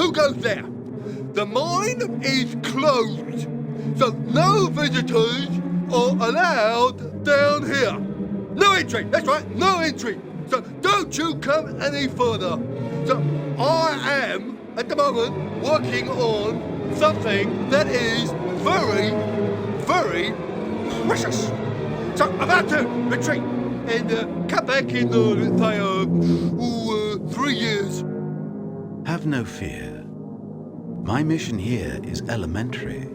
who goes there? The mine is closed, so no visitors are allowed down here. No entry, that's right, no entry. So don't you come any further. So I am, at the moment, working on something that is very, very precious. So I'm about to retreat and come back in, let's say, 3 years. Have no fear. My mission here is elementary.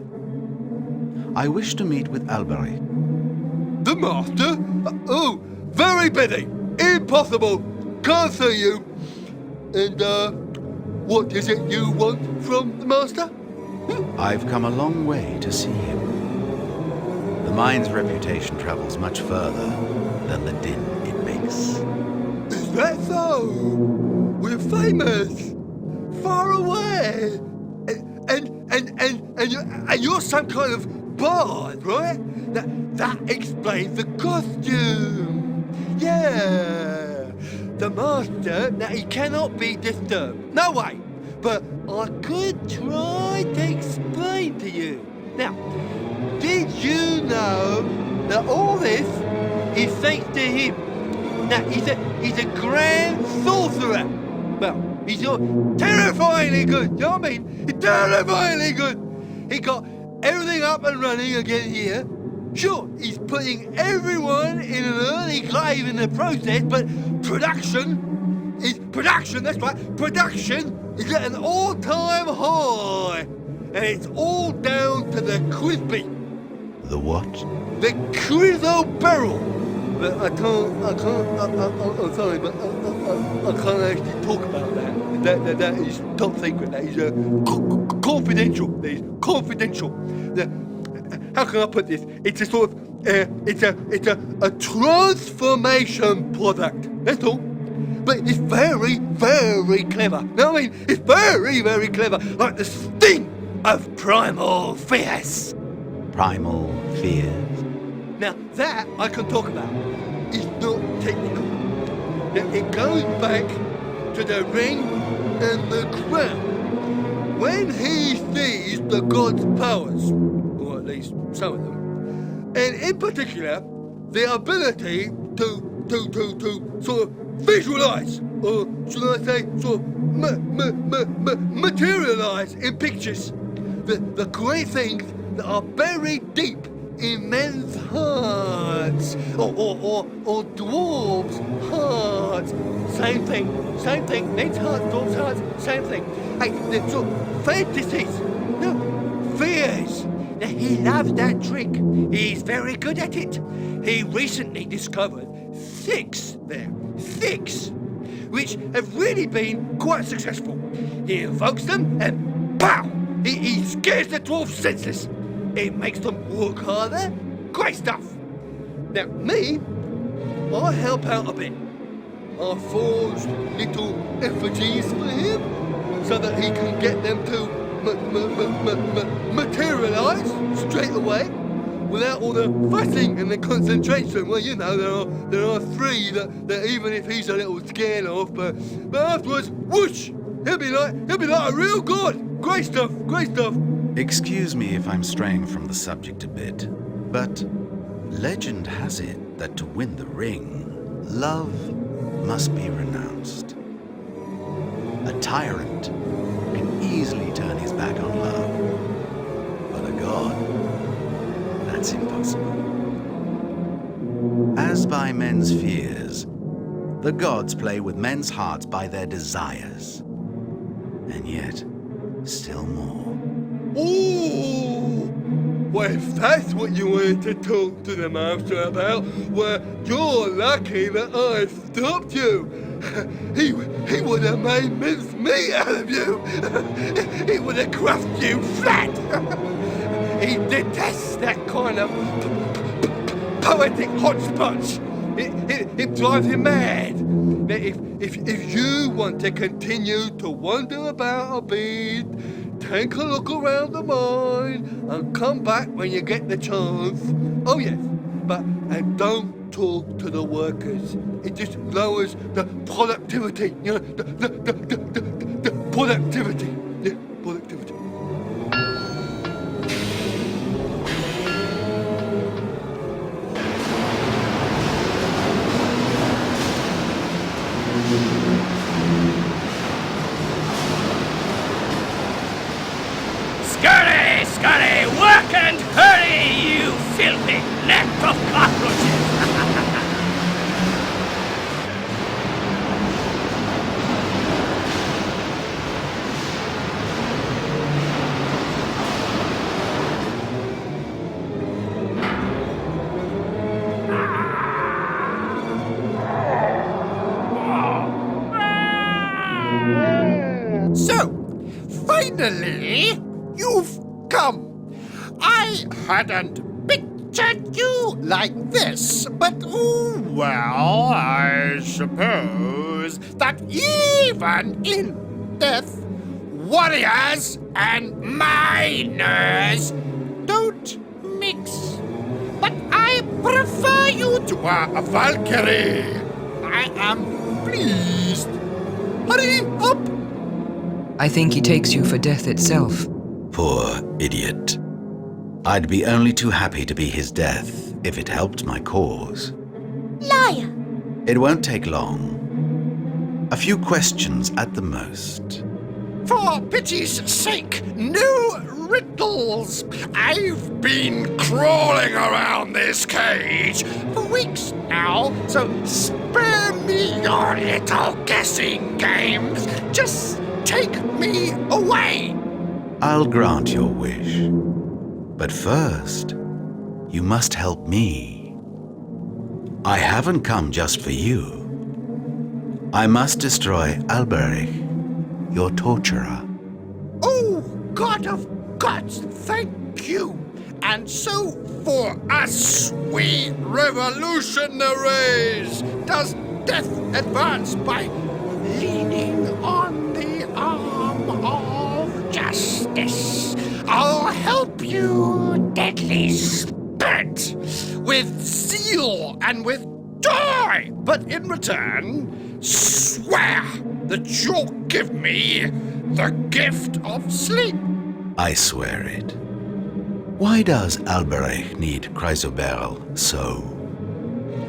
I wish to meet with Alberic. The master? Oh, very busy. Impossible. Can't see you. And, what is it you want from the master? I've come a long way to see him. The mine's reputation travels much further than the din it makes. Is that so? We're famous. Far away. And you're some kind of bard, right? That explains the costume. Yeah. The master, now he cannot be disturbed. No way. But I could try to explain to you. Now, did you know that all this is thanks to him? Now, he's a grand sorcerer. Well, he's terrifyingly good, you know what I mean? He's terrifyingly good. He got everything up and running again here. Sure, he's putting everyone in an early grave in the process, but production, that's right, production is at an all-time high. And it's all down to the crispy. The what? The Cryo barrel. But I'm sorry, but I can't actually talk about that. That is top secret. That is confidential. That is confidential. How can I put this? It's a sort of it's a transformation product. That's all. But it's very, very clever. You know what I mean? It's very, very clever. Like the sting of primal fears. Primal fears? Now, that I can talk about. It's not technical. Now, it goes back to the ring and the crown. When he sees the god's powers, or at least some of them, and in particular, the ability to sort of visualize, or should I say, sort of materialize in pictures the great things that are buried deep in men's hearts, or dwarves' hearts. Same thing, men's hearts, dwarves' hearts, same thing. Hey, the sort of fantasies, no, fears. Now, he loves that trick. He's very good at it. He recently discovered six, which have really been quite successful. He invokes them and pow! He scares the dwarves senseless. It makes them work harder. Great stuff. Now, me, I help out a bit. I forged little effigies for him so that he can get them to materialize straight away without all the fussing and the concentration. Well, you know, there are three that even if he's a little scared of, but afterwards, whoosh, he'll be like a real god. Great stuff. Excuse me if I'm straying from the subject a bit, but legend has it that to win the ring, love must be renounced. A tyrant can easily turn his back on love, but a god, that's impossible. As by men's fears, the gods play with men's hearts by their desires, and yet still more. Ooh! Well, if that's what you wanted to talk to the master about, well, you're lucky that I stopped you. He would have made mincemeat out of you. He would have crushed you flat. He detests that kind of poetic hodgepodge. It drives him mad. Now, if you want to continue to wander about a bit, take a look around the mine and come back when you get the chance. Oh yes, and don't talk to the workers. It just lowers the productivity. You know, the productivity. finally, you've come. I hadn't pictured you like this, but oh well, I suppose that even in death, warriors and miners don't mix. But I prefer you to a Valkyrie. I am pleased. Hurry up! I think he takes you for death itself. Poor idiot. I'd be only too happy to be his death if it helped my cause. Liar! It won't take long. A few questions at the most. For pity's sake, no riddles. I've been crawling around this cage for weeks now, so spare me your little guessing games. Just take me away. I'll grant your wish. But first, you must help me. I haven't come just for you. I must destroy Alberich, your torturer. Oh, God of gods, thank you. And so for us, we revolutionaries, does death advance by leaning on the arm of justice? I'll help you, deadly spirit, with zeal and with joy. But in return, swear that you'll give me the gift of sleep. I swear it. Why does Alberich need Chrysoberyl so?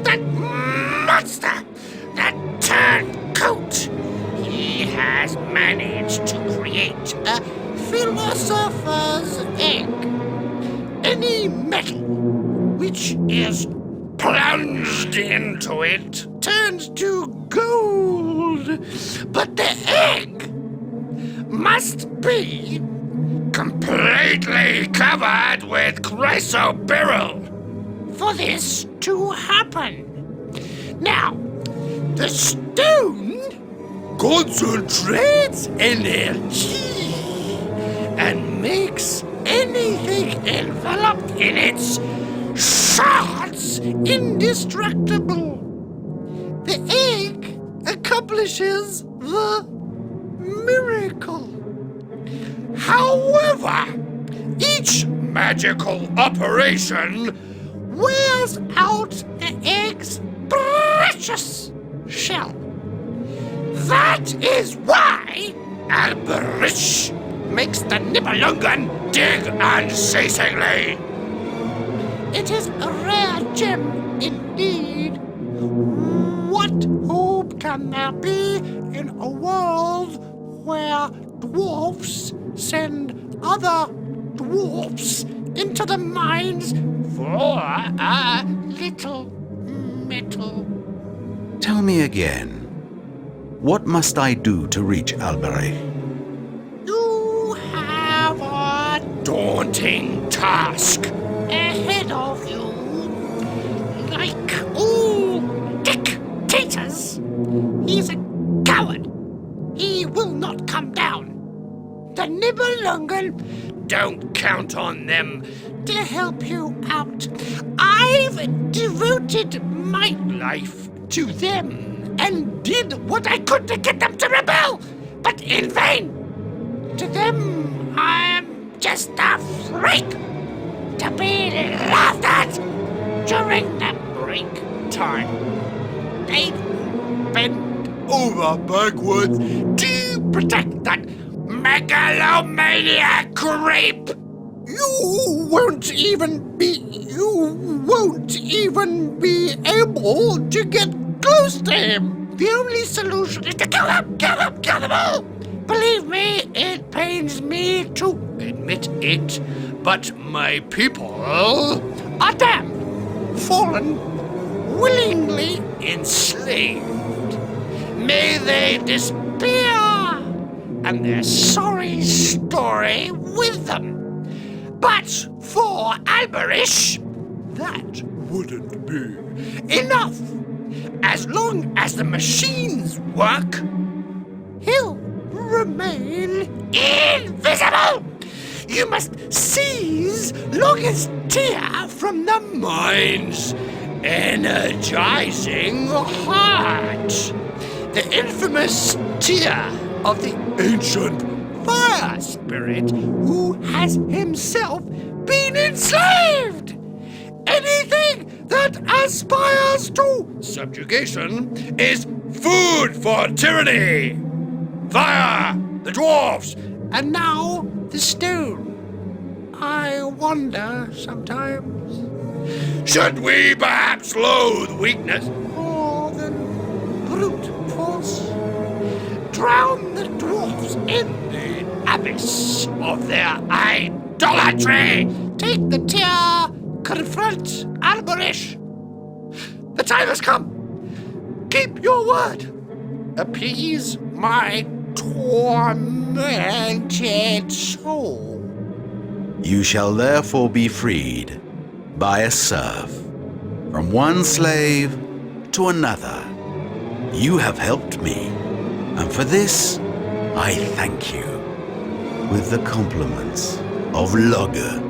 That monster! That turncoat! He has managed to create a philosopher's egg. Any metal which is plunged into it turns to gold. But the egg must be completely covered with chrysoberyl for this to happen. Now, the stone concentrates energy and makes anything enveloped in its shards indestructible. The egg accomplishes the miracle. However, each magical operation wears out the egg's precious shell. That is why Alberich makes the Nibelungen dig unceasingly. It is a rare gem indeed. What hope can there be in a world where dwarfs send other dwarfs into the mines for a little metal? Tell me again, what must I do to reach Alberich? You have a daunting task ahead of you. Like all dictators, he's a coward. He will not come down. The Nibelungen don't count on them to help you out. I've devoted my life to them and did what I could to get them to rebel, but in vain. To them, I'm just a freak to be laughed at during the break time. They bend over backwards to protect that megalomaniac creep. You won't even be able to get close to him. The only solution is to kill them all. Believe me, it pains me to admit it, but my people are damned, fallen, willingly enslaved. May they disappear, and their sorry story with them. But for Alberich, that wouldn't be enough. As long as the machines work, he'll remain invisible. You must seize Logis tear from the mind's energizing heart. The infamous tear of the ancient fire spirit who has himself been enslaved. Anything that aspires to subjugation is food for tyranny. Fire, the dwarfs, and now the stone. I wonder sometimes, should we perhaps loathe weakness more than brute force? Drown the dwarfs in the abyss of their idolatry. Take the tear, confront Alberish. The time has come. Keep your word. Appease my tormented soul. You shall therefore be freed by a serf, from one slave to another. You have helped me, and for this I thank you with the compliments of Logger.